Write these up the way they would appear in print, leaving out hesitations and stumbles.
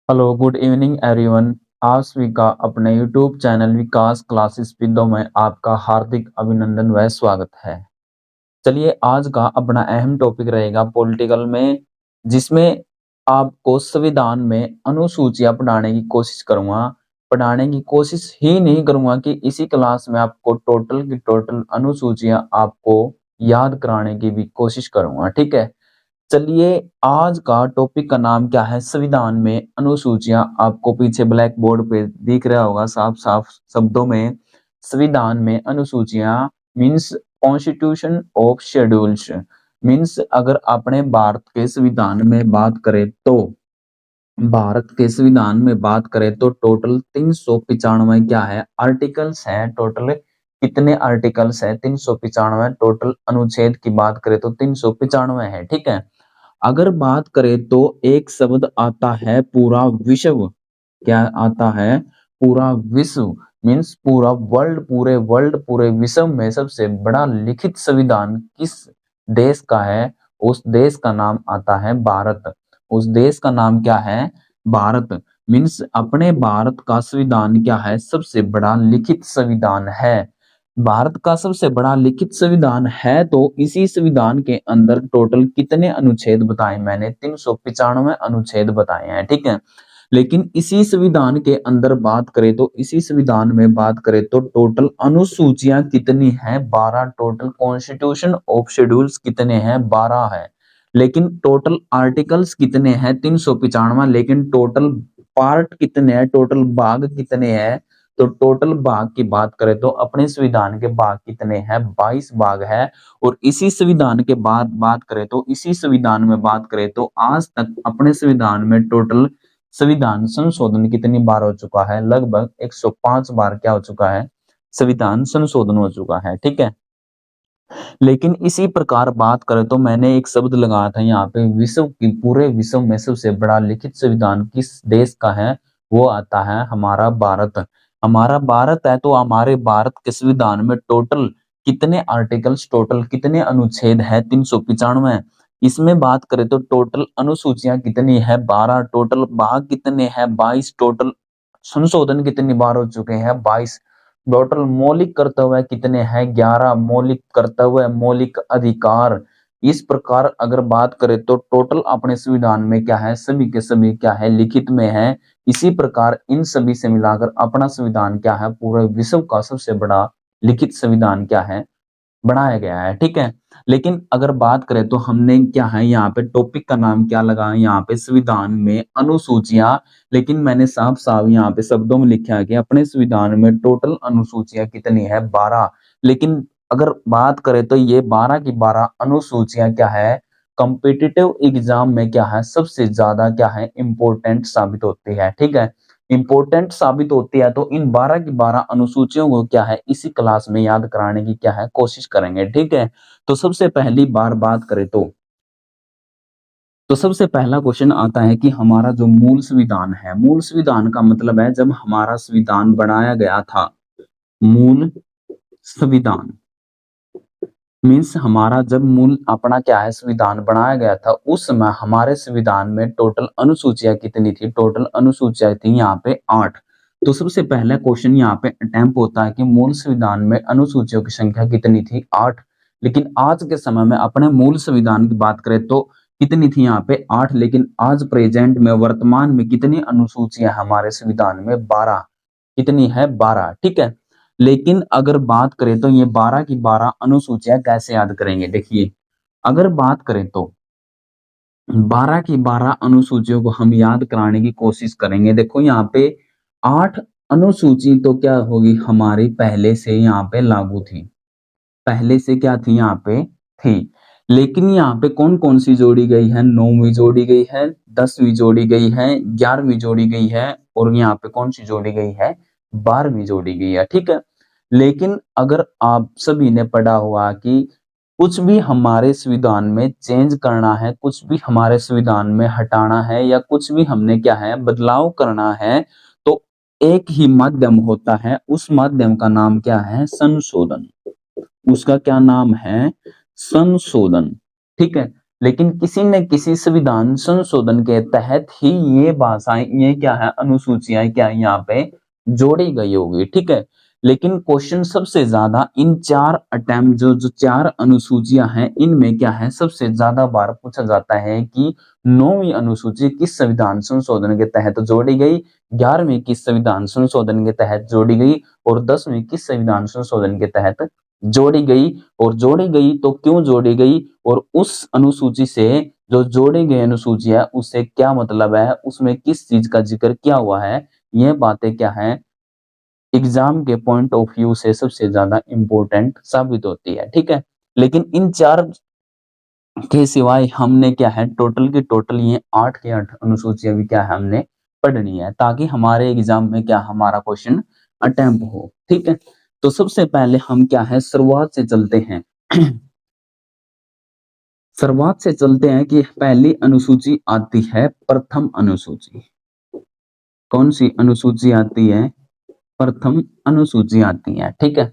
Hello good evening everyone. आप सभी का अपने यूट्यूब चैनल विकास क्लासेस विदो में आपका हार्दिक अभिनंदन व स्वागत है। चलिए आज का अपना अहम टॉपिक रहेगा पॉलिटिकल में, जिसमें आपको संविधान में अनुसूचियां पढ़ाने की कोशिश करूंगा। पढ़ाने की कोशिश ही नहीं करूंगा कि इसी क्लास में आपको टोटल की टोटल अनुसूचियां आपको याद कराने की भी कोशिश करूंगा। ठीक है, चलिए आज का टॉपिक का नाम क्या है, संविधान में अनुसूचियां। आपको पीछे ब्लैक बोर्ड पे दिख रहा होगा साफ साफ शब्दों में, संविधान में अनुसूचियां means constitution of schedules. Means अगर अपने भारत के संविधान में बात करें तो टोटल 395 क्या है आर्टिकल्स है। टोटल कितने आर्टिकल्स है? 395। टोटल अनुच्छेद की बात करें तो 395 है। ठीक है, अगर बात करें तो एक शब्द आता है पूरा विश्व। क्या आता है? पूरा विश्व मीन्स पूरा वर्ल्ड। पूरे विश्व में सबसे बड़ा लिखित संविधान किस देश का है? उस देश का नाम आता है भारत। उस देश का नाम क्या है? भारत। मीन्स अपने भारत का संविधान क्या है? सबसे बड़ा लिखित संविधान है। भारत का सबसे बड़ा लिखित संविधान है। तो इसी संविधान के अंदर टोटल कितने अनुच्छेद बताए मैंने? 395 अनुच्छेद बताए हैं। ठीक है, लेकिन इसी संविधान के अंदर बात करें तो टोटल अनुसूचियां कितनी हैं? 12। टोटल कॉन्स्टिट्यूशन ऑफ शेड्यूल्स कितने हैं? 12 है। लेकिन टोटल आर्टिकल्स कितने हैं? 395। लेकिन टोटल पार्ट कितने हैं? टोटल भाग कितने हैं? तो टोटल भाग की बात करें तो अपने संविधान के भाग कितने हैं? 22 भाग है। और इसी संविधान के बाद बात करें तो आज तक अपने संविधान में टोटल संविधान संशोधन कितनी बार हो चुका है? लगभग 105 बार क्या हो चुका है? संविधान संशोधन हो चुका है। ठीक है, लेकिन इसी प्रकार बात करें तो मैंने एक शब्द लगाया था यहाँ पे, विश्व की, पूरे विश्व में सबसे बड़ा लिखित संविधान किस देश का है? वो आता है हमारा भारत। हमारा भारत है। तो हमारे भारत के संविधान में टोटल कितने आर्टिकल्स, टोटल कितने अनुच्छेद है? 395। इसमें बात करें तो टोटल अनुसूचियां कितनी है? 12। टोटल भाग कितने हैं? 22। टोटल संशोधन कितनी बार हो चुके हैं? 22। टोटल मौलिक कर्तव्य कितने हैं? 11। मौलिक कर्तव्य, मौलिक अधिकार। इस प्रकार अगर बात करें तो टोटल अपने संविधान में क्या है? सभी के सभी क्या है? लिखित में है। इसी प्रकार इन सभी से मिलाकर अपना संविधान क्या है? पूरे विश्व का सबसे बड़ा लिखित संविधान क्या है? बनाया गया है। ठीक है, लेकिन अगर बात करें तो हमने क्या है यहाँ पे टॉपिक का नाम क्या लगाया? यहाँ पे संविधान में अनुसूचियां। लेकिन मैंने साफ साफ यहाँ पे शब्दों में लिखा है कि अपने संविधान में टोटल अनुसूचियां कितनी है? 12। लेकिन अगर बात करें तो ये 12 की 12 अनुसूचियां क्या है? कॉम्पिटिटिव एग्जाम में क्या है? सबसे ज्यादा क्या है? इंपॉर्टेंट साबित होती है। ठीक है, इंपॉर्टेंट साबित होती है। तो इन 12 की 12 अनुसूचियों को क्या है? इसी क्लास में याद कराने की क्या है? कोशिश करेंगे। ठीक है, तो सबसे पहली बार बात करें तो सबसे पहला क्वेश्चन आता है कि हमारा जो मूल संविधान है, मूल संविधान का मतलब है जब हमारा संविधान बनाया गया था। मूल संविधान मीन्स हमारा जब मूल अपना क्या है संविधान बनाया गया था, उस समय हमारे संविधान में टोटल अनुसूचियां कितनी थी? टोटल अनुसूचियां थी यहाँ पे 8। तो सबसे पहला क्वेश्चन यहाँ पे अटेम्प्ट होता है कि मूल संविधान में अनुसूचियों की संख्या कितनी थी? 8। लेकिन आज के समय में अपने मूल संविधान की बात करें तो कितनी थी? यहाँ पे 8। लेकिन आज प्रेजेंट में, वर्तमान में कितनी अनुसूचियां हमारे संविधान में? 12। कितनी है? 12। ठीक है, लेकिन अगर बात करें तो ये 12 की 12 अनुसूचियां कैसे याद करेंगे? देखिए, अगर बात करें तो 12 की 12 अनुसूचियों को हम याद कराने की कोशिश करेंगे। देखो यहाँ पे 8 अनुसूची तो क्या होगी? हमारी पहले से यहाँ पे लागू थी। पहले से क्या थी? यहाँ पे थी। लेकिन यहाँ पे कौन कौन सी जोड़ी गई है? 9वीं जोड़ी गई है, 10वीं जोड़ी गई है, 11वीं जोड़ी गई है, और यहाँ पे कौन सी जोड़ी गई है? 12वीं जोड़ी गई है। ठीक है, लेकिन अगर आप सभी ने पढ़ा हुआ कि कुछ भी हमारे संविधान में चेंज करना है, कुछ भी हमारे संविधान में हटाना है, या कुछ भी हमने क्या है बदलाव करना है, तो एक ही माध्यम होता है। उस माध्यम का नाम क्या है? संशोधन। उसका क्या नाम है? संशोधन। ठीक है, लेकिन किसी न किसी संविधान संशोधन के तहत ही ये भाषाएं, ये क्या है, अनुसूचियां क्या यहाँ पे जोड़ी गई होगी, ठीक है। लेकिन क्वेश्चन सबसे ज्यादा इन चार अटेम्प्ट जो चार अनुसूचियां हैं इनमें क्या है सबसे ज्यादा बार पूछा जाता है कि 9वीं अनुसूची किस संविधान संशोधन के तहत जोड़ी गई, 11वीं किस संविधान संशोधन के तहत जोड़ी गई और 10वीं किस संविधान संशोधन के तहत जोड़ी गई। और जोड़ी गई तो क्यों जोड़ी गई, और उस अनुसूची से जो जोड़ी गई अनुसूची है उससे क्या मतलब है, उसमें किस चीज का जिक्र किया हुआ है, ये बातें क्या है एग्जाम के पॉइंट ऑफ व्यू से सबसे ज्यादा इंपॉर्टेंट साबित होती है, ठीक है। लेकिन इन चार के सिवाय हमने क्या है टोटल की टोटल ये 8 के 8 अनुसूचियां भी क्या है हमने पढ़नी है, ताकि हमारे एग्जाम में क्या हमारा क्वेश्चन अटेम्प्ट हो, ठीक है। तो सबसे पहले हम क्या है शुरुआत से चलते हैं शुरुआत से चलते हैं कि पहली अनुसूची आती है प्रथम अनुसूची। कौन सी अनुसूची आती है, प्रथम अनुसूची आती है, ठीक है।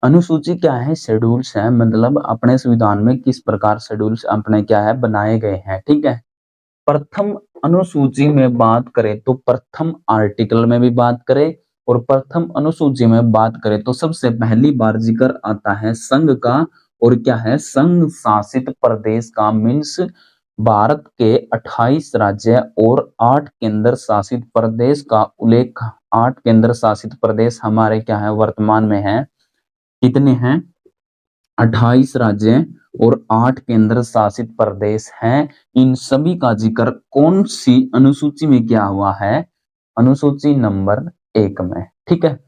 अनुसूची क्या है, शेड्यूल्स है, मतलब अपने संविधान में किस प्रकार शेड्यूल्स अपने क्या है बनाए गए हैं, ठीक है। प्रथम अनुसूची में बात करें तो प्रथम आर्टिकल में भी बात करें और प्रथम अनुसूची में बात करें तो सबसे पहली बार जिक्र आता है संघ का और क्या है संघ शासित प्रदेश का, मीन्स भारत के 28 राज्य और 8 केंद्र शासित प्रदेश का उल्लेख। 8 केंद्र शासित प्रदेश हमारे क्या है वर्तमान में है, कितने हैं 28 राज्य और 8 केंद्र शासित प्रदेश हैं। इन सभी का जिक्र कौन सी अनुसूची में क्या हुआ है, अनुसूची नंबर 1 में, ठीक है।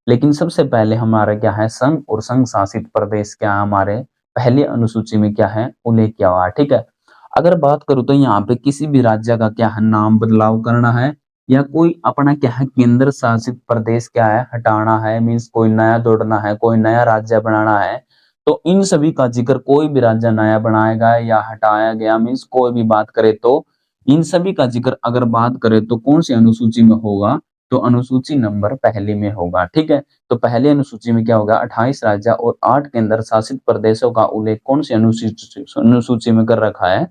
लेकिन सबसे पहले हमारा क्या है संघ और संघ शासित प्रदेश क्या हमारे पहली अनुसूची में क्या है उल्लेख किया हुआ है, ठीक है। अगर बात करूं तो यहाँ पे किसी भी राज्य का क्या है नाम बदलाव करना है या कोई अपना क्या है केंद्र शासित प्रदेश क्या है हटाना है, मीन्स कोई नया जोड़ना है, कोई नया राज्य बनाना है, तो इन सभी का जिक्र कोई भी राज्य नया बनाएगा या हटाया गया, मीन्स कोई भी बात करे तो इन सभी का जिक्र अगर बात करें तो कौन सी अनुसूची में होगा, तो अनुसूची नंबर पहली में होगा, ठीक है। तो पहली अनुसूची में क्या होगा 28 राज्य और 8 केंद्र शासित प्रदेशों का उल्लेख कौन सी अनुसूची में कर रखा है,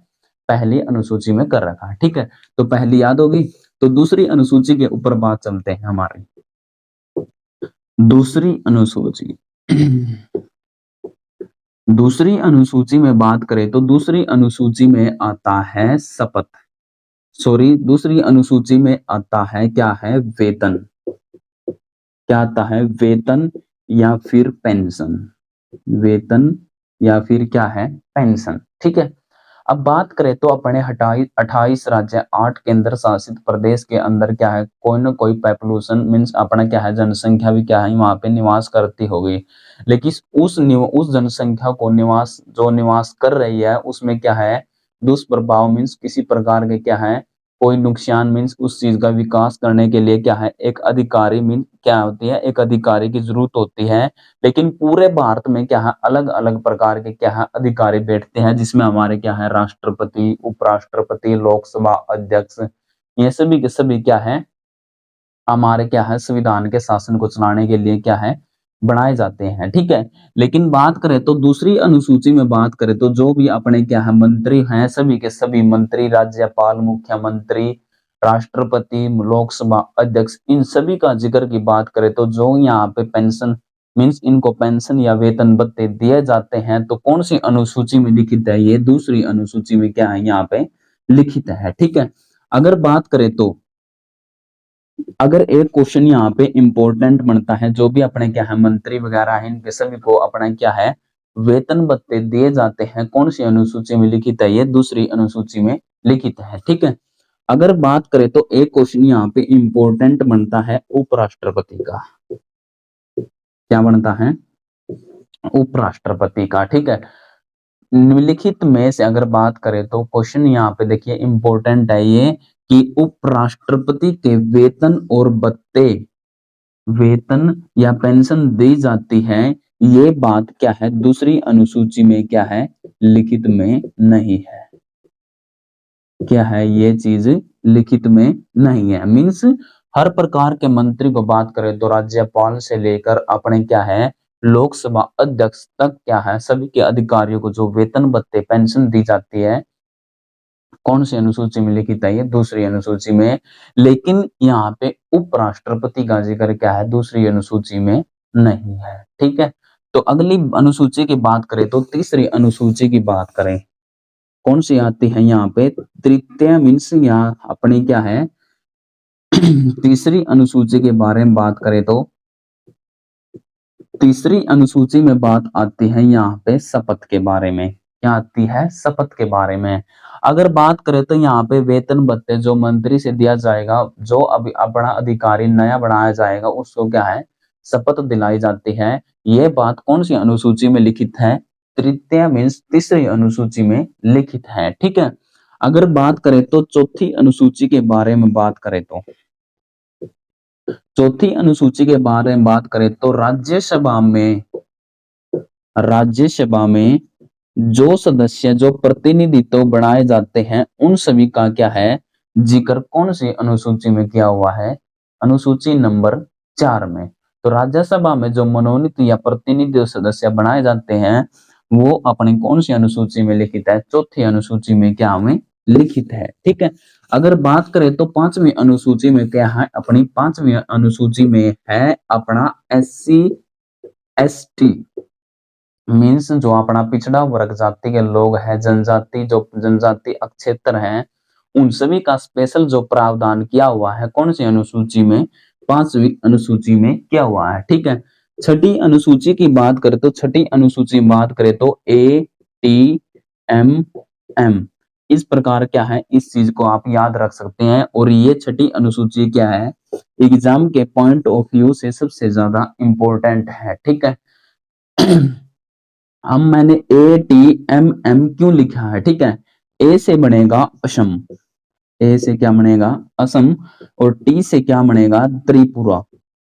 पहली अनुसूची में कर रखा है, ठीक है। तो पहली याद होगी। तो दूसरी अनुसूची के ऊपर बात चलते हैं हमारे दूसरी अनुसूची दूसरी अनुसूची में बात करें तो दूसरी अनुसूची में आता है शपथ, सॉरी दूसरी अनुसूची में आता है क्या है वेतन, क्या आता है वेतन या फिर पेंशन, वेतन या फिर क्या है पेंशन, ठीक है। अब बात करें तो अपने 28 राज्य 8 केंद्र शासित प्रदेश के अंदर क्या है कोई ना कोई पॉपुलेशन मीन्स अपना क्या है जनसंख्या भी क्या है वहां पे निवास करती होगी, लेकिन उस जनसंख्या को निवास कर रही है उसमें क्या है दुष्प्रभाव मीन्स किसी प्रकार के क्या है कोई नुकसान मीन्स उस चीज का विकास करने के लिए क्या है एक अधिकारी मीन्स क्या होती है एक अधिकारी की जरूरत होती है। लेकिन पूरे भारत में क्या है अलग अलग प्रकार के क्या है अधिकारी बैठते हैं, जिसमें हमारे क्या है राष्ट्रपति, उपराष्ट्रपति, लोकसभा अध्यक्ष, ये सभी के सभी क्या है हमारे क्या है संविधान के शासन को चलाने के लिए क्या है बनाए जाते हैं, ठीक है। लेकिन बात करें तो दूसरी अनुसूची में बात करें तो जो भी अपने क्या है मंत्री हैं सभी के सभी मंत्री, राज्यपाल, मुख्यमंत्री, राष्ट्रपति, लोकसभा अध्यक्ष, इन सभी का जिक्र की बात करें तो जो यहाँ पे पेंशन मीन्स इनको पेंशन या वेतन भत्ते दिए जाते हैं तो कौन सी अनुसूची में लिखित है, ये दूसरी अनुसूची में क्या है यहाँ पे लिखित है, ठीक है। अगर बात करें तो अगर एक क्वेश्चन यहाँ पे इंपॉर्टेंट बनता है जो भी अपने क्या है मंत्री वगैरह है इनके सभी को अपना क्या है वेतन भत्ते दिए जाते हैं, कौन सी अनुसूची में लिखित है, ये दूसरी अनुसूची में लिखित है, ठीक है। अगर बात करें तो एक क्वेश्चन यहाँ पे इंपॉर्टेंट बनता है उपराष्ट्रपति का, क्या बनता है उपराष्ट्रपति का, ठीक है। निम्नलिखित में से अगर बात करें तो क्वेश्चन यहाँ पे देखिए इंपॉर्टेंट है ये कि उपराष्ट्रपति के वेतन और भत्ते, वेतन या पेंशन दी जाती है, ये बात क्या है दूसरी अनुसूची में क्या है लिखित में नहीं है, क्या है ये चीज लिखित में नहीं है। मीन्स हर प्रकार के मंत्री को बात करें तो राज्यपाल से लेकर अपने क्या है लोकसभा अध्यक्ष तक क्या है सभी के अधिकारियों को जो वेतन भत्ते पेंशन दी जाती है कौन सी अनुसूची में लिखित है? ये दूसरी अनुसूची में। लेकिन यहाँ पे उपराष्ट्रपति का जिक्र क्या है? दूसरी अनुसूची में नहीं है। ठीक है, तो अगली अनुसूची की बात करें तो तीसरी अनुसूची की बात करें, कौन सी आती है यहाँ पे? तृतीय मीन्स यहाँ अपनी क्या है तीसरी अनुसूची के बारे में बात करें तो तीसरी अनुसूची में बात आती है यहाँ पे शपथ के बारे में। क्या आती है? शपथ के बारे में। अगर बात करें तो यहाँ पे वेतन भत्ते जो मंत्री से दिया जाएगा, जो अभी अपना अधिकारी नया बनाया जाएगा, उसको क्या है? शपथ दिलाई जाती है। ये बात कौन सी अनुसूची में लिखित है? तृतीय मीन्स तीसरी अनुसूची में लिखित है। ठीक है, अगर बात करें तो चौथी अनुसूची के बारे में बात करें तो चौथी अनुसूची के बारे में बात करें तो राज्यसभा में जो सदस्य जो प्रतिनिधित्व बनाए जाते हैं उन सभी का क्या है? जिक्र कौन सी अनुसूची में किया हुआ है? अनुसूची नंबर 4 में। तो राज्यसभा में जो मनोनीत या प्रतिनिधि सदस्य बनाए जाते हैं वो अपनी कौन सी अनुसूची में लिखित है? चौथी अनुसूची में क्या हमें लिखित है। ठीक है, अगर बात करें तो पांचवी अनुसूची में क्या है? अपनी पांचवी अनुसूची में है अपना SC ST मीन्स जो अपना पिछड़ा वर्ग जाति के लोग हैं, जनजाति क्षेत्र हैं, उन सभी का स्पेशल जो प्रावधान किया हुआ है कौन सी अनुसूची में? पांचवी अनुसूची में किया हुआ है। ठीक है, छठी अनुसूची की बात करें तो छठी अनुसूची में बात करें तो ATMM इस प्रकार क्या है? इस चीज को आप याद रख सकते हैं। और ये छठी अनुसूची क्या है? एग्जाम के पॉइंट ऑफ व्यू से सबसे ज्यादा इंपॉर्टेंट है। ठीक है मैंने ATMM क्यों लिखा है? ठीक है, ए से बनेगा असम, ए से क्या बनेगा? असम, और टी से क्या बनेगा? त्रिपुरा,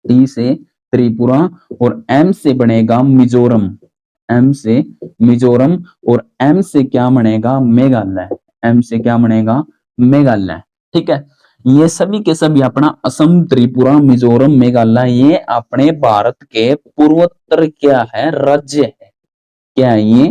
टी से त्रिपुरा, और एम से बनेगा मिजोरम, एम से मिजोरम, और एम से क्या बनेगा? मेघालय, एम से क्या बनेगा? मेघालय। ठीक है, ये सभी के सभी अपना असम, त्रिपुरा, मिजोरम, मेघालय ये अपने भारत के पूर्वोत्तर क्या है? राज्य है। क्या है ये?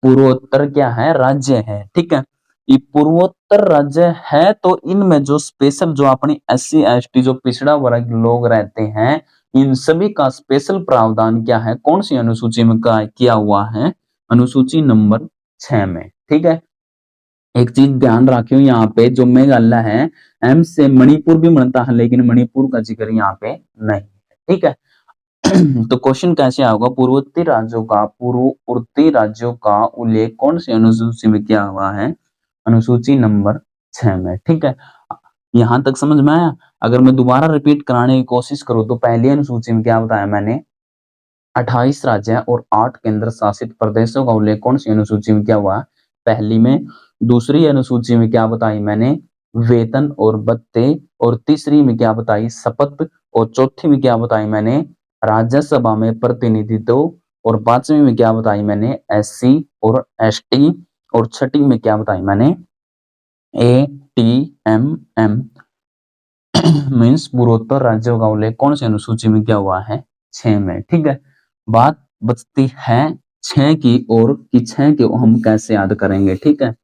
पूर्वोत्तर क्या है? राज्य है। ठीक है, ये पूर्वोत्तर राज्य है। तो इनमें जो स्पेशल जो अपनी SC ST जो पिछड़ा वर्ग लोग रहते हैं, इन सभी का स्पेशल प्रावधान क्या है? कौन सी अनुसूची में किया हुआ है? अनुसूची नंबर 6 में। ठीक है, एक चीज ध्यान रखियो, यहाँ पे जो मेघालय है एम से मणिपुर भी बनता है, लेकिन मणिपुर का जिक्र यहाँ पे नहीं है। ठीक है तो क्वेश्चन कैसे आएगा? पूर्ववर्ती राज्यों का उल्लेख कौन सी अनुसूची में किया हुआ है? अनुसूची नंबर 6 में। ठीक है, यहां तक समझ में आया? अगर मैं दोबारा रिपीट कराने की कोशिश करूं तो पहली अनुसूची में क्या बताया मैंने? 28 राज्य और 8 केंद्र शासित प्रदेशों का उल्लेख कौन सी अनुसूची में किया हुआ है? पहली में। दूसरी अनुसूची में क्या बताई मैंने? वेतन और भत्ते। और तीसरी में क्या बताई? शपथ। और चौथी में क्या बताई मैंने? राज्यसभा में प्रतिनिधित्व। और पांचवी में क्या बताई मैंने? SC और ST। और छठी में क्या बताई मैंने? ATMM मीन्स पूर्वोत्तर राज्यों का उल्लेख कौन सी अनुसूची में क्या हुआ है? 6 में। ठीक है, बात बचती है 6 की और कि 6 को हम कैसे याद करेंगे। ठीक है,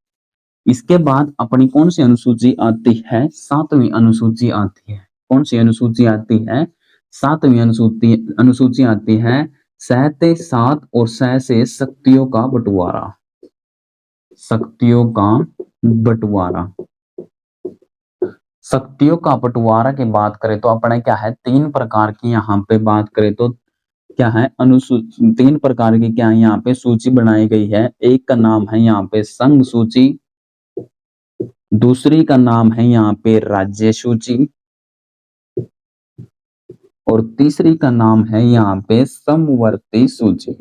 इसके बाद अपनी कौन सी अनुसूची आती है? 7वीं अनुसूची आती है। कौन सी अनुसूची आती है? 7वीं अनुसूची आती है 6 से 7 और 6 से शक्तियों का बंटवारा, शक्तियों का बंटवारा। शक्तियों का बंटवारा की बात करें तो अपने क्या है? 3 प्रकार की यहाँ पे बात करें तो क्या है? 3 प्रकार की क्या है यहाँ पे सूची बनाई गई है। एक का नाम है यहाँ पे संघ सूची, दूसरी का नाम है यहाँ पे राज्य सूची, और तीसरी का नाम है यहाँ पे समवर्ती सूची।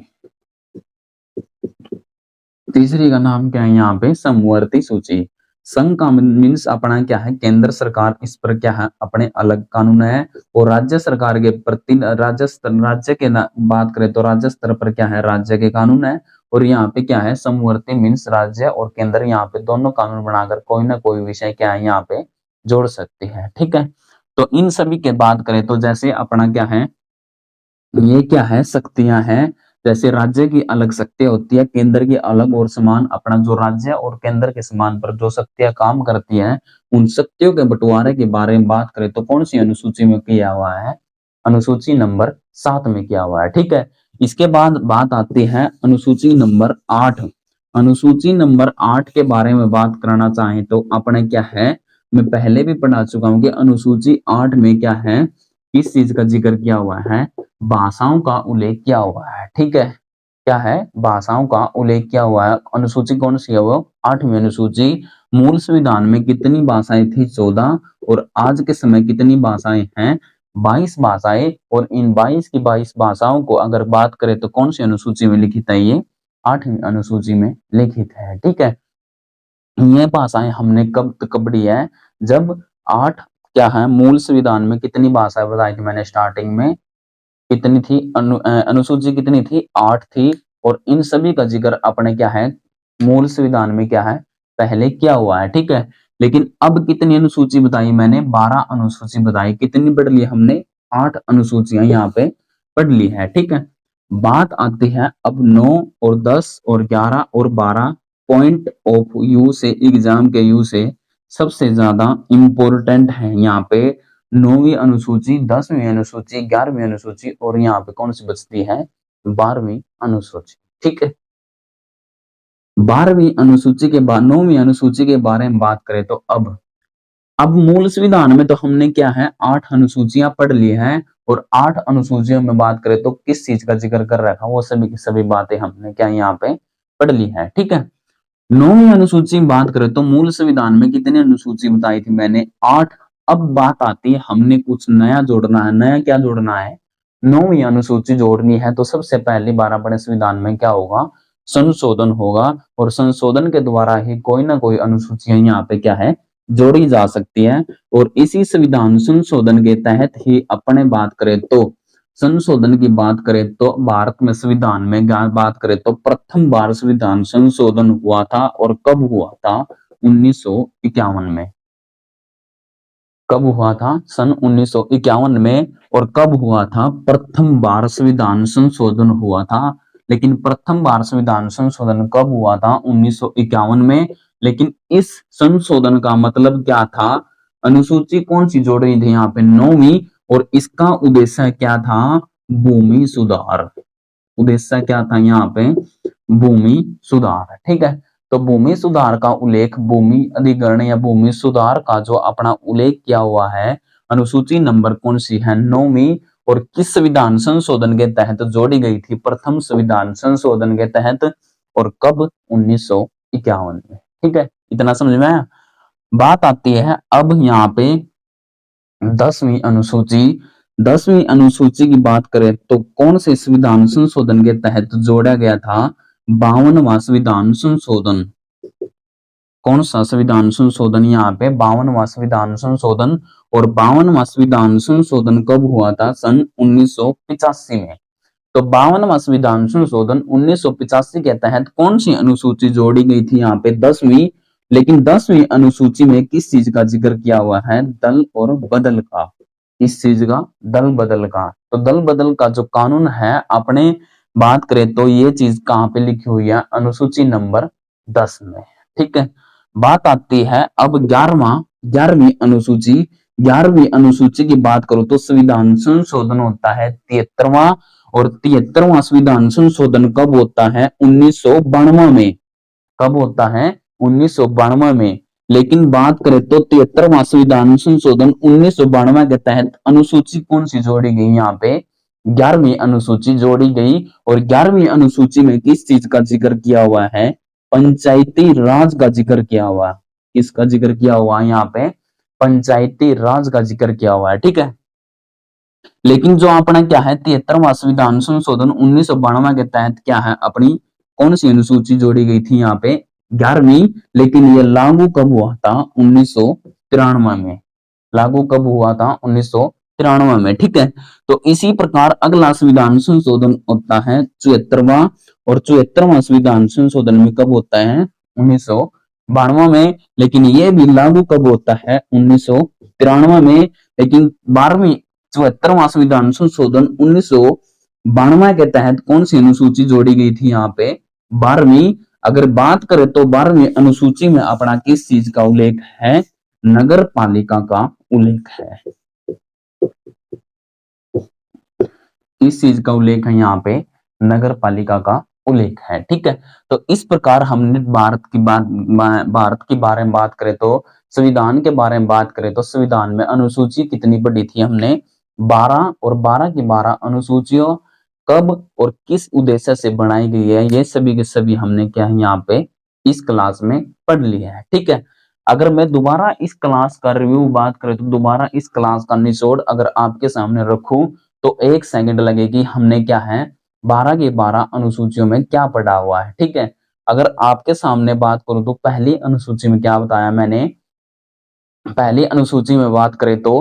तीसरी का नाम क्या है यहाँ पे? समवर्ती सूची। संघ का मीन्स अपना क्या है? केंद्र सरकार, इस पर क्या है? अपने अलग कानून है। और राज्य सरकार के प्रति राज्य के बात करें तो राज्य स्तर पर क्या है? राज्य के कानून है। और यहाँ पे क्या है? समवर्ती मीन्स राज्य और केंद्र यहाँ पे दोनों कानून बनाकर कोई ना कोई विषय क्या है यहाँ पे जोड़ सकते हैं। ठीक है, तो इन सभी के बात करें तो जैसे अपना क्या है? ये क्या है? शक्तियां हैं। जैसे राज्य की अलग शक्तियां होती है, केंद्र की अलग और समान, अपना जो राज्य और केंद्र के समान पर जो शक्तियां काम करती हैं, उन शक्तियों के बंटवारे के बारे में बात करें तो कौन सी अनुसूची में किया हुआ है? अनुसूची नंबर 7 में किया हुआ है। ठीक है, इसके बाद बात आती है अनुसूची नंबर 8। अनुसूची नंबर 8 के बारे में बात करना चाहें तो अपने क्या है, मैं पहले भी पढ़ा चुका हूं कि अनुसूची 8 में क्या है, किस चीज का जिक्र किया हुआ है? भाषाओं का उल्लेख किया हुआ है। ठीक है, क्या है? भाषाओं का उल्लेख किया हुआ है। अनुसूची कौन सी है? वो 8वीं अनुसूची। मूल संविधान में कितनी भाषाएं थी? 14। और आज के समय कितनी भाषाएं हैं? 22 भाषाएं। और इन 22 की 22 भाषाओं को अगर बात करें तो कौन सी अनुसूची में लिखित है? ये 8वीं अनुसूची में लिखित है। ठीक है, ये भाषाएं हमने कब तक पढ़ी है? जब 8 क्या है, मूल संविधान में कितनी भाषाएं बताई थी मैंने स्टार्टिंग में? कितनी थी? अनुसूची कितनी थी? 8 थी। और इन सभी का जिक्र अपने क्या है, मूल संविधान में क्या है, पहले किया हुआ है। ठीक है, लेकिन अब कितनी अनुसूची बताई मैंने? 12 अनुसूची बताई। कितनी पढ़ ली हमने? 8 अनुसूचियां यहाँ पे पढ़ ली है। ठीक है, बात आती है अब 9 और 10 और 11 और 12 पॉइंट ऑफ व्यू से, एग्जाम के व्यू से सबसे ज्यादा इंपॉर्टेंट है यहाँ पे 9वीं अनुसूची, 10वीं अनुसूची, 11वीं अनुसूची और यहाँ पे कौन सी बचती है? 12वीं अनुसूची। ठीक है, 12वीं अनुसूची के बाद 9वीं अनुसूची के बारे में बात करें तो अब मूल संविधान में तो हमने क्या है, 8 अनुसूचियां पढ़ ली हैं। और 8 अनुसूचियों में बात करें तो किस चीज का जिक्र कर रखा, वो सभी की सभी बातें हमने क्या यहाँ पे पढ़ ली है। ठीक है, 9वीं अनुसूची में बात करें तो मूल संविधान में कितनी अनुसूची बताई थी मैंने? 8। अब बात आती है हमने कुछ नया जोड़ना है। नया क्या जोड़ना है? 9वीं अनुसूची जोड़नी है। तो सबसे पहली बार अपने संविधान में क्या होगा? संशोधन होगा। और संशोधन के द्वारा ही कोई ना कोई अनुसूचियां यहाँ पे क्या है, जोड़ी जा सकती है। और इसी संविधान संशोधन के तहत ही अपने बात करें तो, संशोधन की बात करें तो भारत में संविधान में बात करें तो प्रथम बार संविधान संशोधन हुआ था। और कब हुआ था? 1951 में। कब हुआ था? सन 1951 में। और कब हुआ था? प्रथम बार संविधान संशोधन हुआ था। लेकिन प्रथम बार संविधान संशोधन कब हुआ था? 1951 में। लेकिन इस संशोधन का मतलब क्या था? अनुसूची कौन सी जोड़ रही थी यहाँ पे? 9वीं। और इसका उद्देश्य क्या था? भूमि सुधार। उद्देश्य क्या था यहाँ पे? भूमि सुधार। ठीक है, तो भूमि सुधार का उल्लेख, भूमि अधिग्रहण या भूमि सुधार का जो अपना उल्लेख किया हुआ है, अनुसूची नंबर कौन सी है? 9वीं। और किस संविधान संशोधन के तहत जोड़ी गई थी? प्रथम संविधान संशोधन के तहत। और कब? 1951 में। ठीक है, इतना समझ में आया? बात आती है अब यहाँ पे 10वीं अनुसूची। 10वीं अनुसूची की बात करें तो कौन से संविधान संशोधन के तहत जोड़ा गया था? 52वां संविधान संशोधन। कौन सा संविधान संशोधन? यहाँ पे 52वां संविधान संशोधन। और 52वां संविधान संशोधन कब हुआ था? सन 1985 में। तो 52वां संविधान संशोधन 1985 के तहत कौन सी अनुसूची जोड़ी गई थी? यहाँ पे 10वीं। लेकिन 10वीं अनुसूची में किस चीज का जिक्र किया हुआ है? दल और बदल का। इस चीज का? दल बदल का। तो दल बदल का जो कानून है, अपने बात करें तो ये चीज कहाँ पे लिखी हुई है? अनुसूची नंबर 10 में। ठीक है, बात आती है अब 11वीं अनुसूची। 11वीं अनुसूची की बात करो तो संविधान संशोधन होता है 73वां। और 73वां संविधान संशोधन कब होता है? 1992 में। कब होता है? 1992 में। लेकिन बात करें तो 73वां संविधान संशोधन 1992 के तहत अनुसूची कौन सी जोड़ी गई? यहाँ पे 11वीं अनुसूची जोड़ी गई। और 11वीं अनुसूची में किस चीज का जिक्र किया हुआ है? पंचायती राज का जिक्र किया हुआ। किसका जिक्र किया हुआ है यहाँ पे? पंचायती राज का जिक्र किया हुआ है। ठीक है, लेकिन जो अपना क्या है, 73वां संविधान संशोधन 1992 के तहत क्या है, अपनी कौन सी अनुसूची जोड़ी गई थी? यहाँ पे 11वीं। लेकिन ये लागू कब हुआ था? 1993 में। लागू कब हुआ था? 1993 में। ठीक है, तो इसी प्रकार अगला संविधान संशोधन होता है 74वां। और 74वां संविधान संशोधन में कब होता है? 1992 में। लेकिन ये भी लागू कब होता है? 1993 में। लेकिन 72वां संविधान संशोधन 92 के तहत कौन सी अनुसूची जोड़ी गई थी यहाँ पे? 12वीं। अगर बात करें तो 12वीं अनुसूची में अपना किस चीज का उल्लेख है? नगर पालिका का उल्लेख है। किस चीज का उल्लेख है यहाँ पे? नगर पालिका का उल्लेख है। ठीक है, तो इस प्रकार हमने भारत के बारे में बात करें तो, संविधान के बारे में बात करें तो संविधान में अनुसूची कितनी पढ़ी थी हमने? 12, और 12 की 12 अनुसूचियों कब और किस उद्देश्य से बनाई गई है, ये सभी के सभी हमने क्या है यहाँ पे इस क्लास में पढ़ लिया है। ठीक है, अगर मैं दोबारा इस क्लास का रिव्यू बात करें तो दोबारा इस क्लास का निचोड़ अगर आपके सामने रखूं तो 1 सेकंड लगेगी। हमने क्या है 12 की 12 अनुसूचियों में क्या पढ़ा हुआ है। ठीक है, अगर आपके सामने बात करूं तो पहली अनुसूची में क्या बताया मैंने? पहली अनुसूची में बात करें तो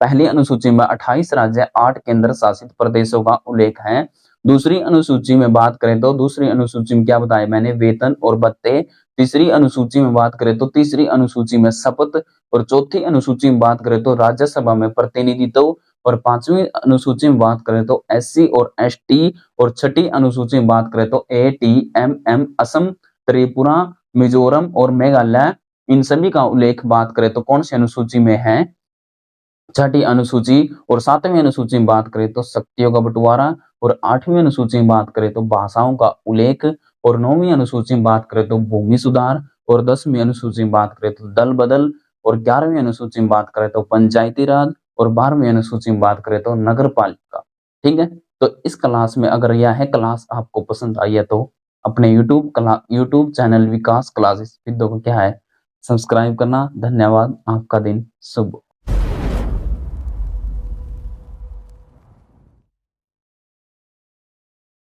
पहली अनुसूची में 28 राज्य 8 केंद्र शासित प्रदेशों का उल्लेख है। दूसरी अनुसूची में बात करें तो दूसरी अनुसूची में क्या बताया मैंने? वेतन और भत्ते। तीसरी अनुसूची में बात करें तो तीसरी अनुसूची में शपथ, और चौथी अनुसूची में बात करें तो राज्यसभा में प्रतिनिधित्व, और पांचवी अनुसूची में बात करें तो SC और ST, और छठी अनुसूची में बात करें तो ATMM असम, त्रिपुरा, मिजोरम और मेघालय। इन सभी का उल्लेख बात करें तो कौन सी अनुसूची में है? छठी अनुसूची। और 7वीं अनुसूची में बात करें तो शक्तियों का बंटवारा, और 8वीं अनुसूची में बात करें तो भाषाओं का उल्लेख, और 9वीं अनुसूची में बात करें तो भूमि सुधार, और 10वीं अनुसूची में बात करें तो दल बदल, और 11वीं अनुसूची में बात करें तो पंचायती राज, और 12वीं अनुसूची में बात करें तो नगर पालिका। ठीक है, तो इस क्लास में अगर यह क्लास आपको पसंद आई है तो अपने यूट्यूब चैनल विकास क्लासेस विद्या को क्या है सब्सक्राइब करना। धन्यवाद, आपका दिन शुभ।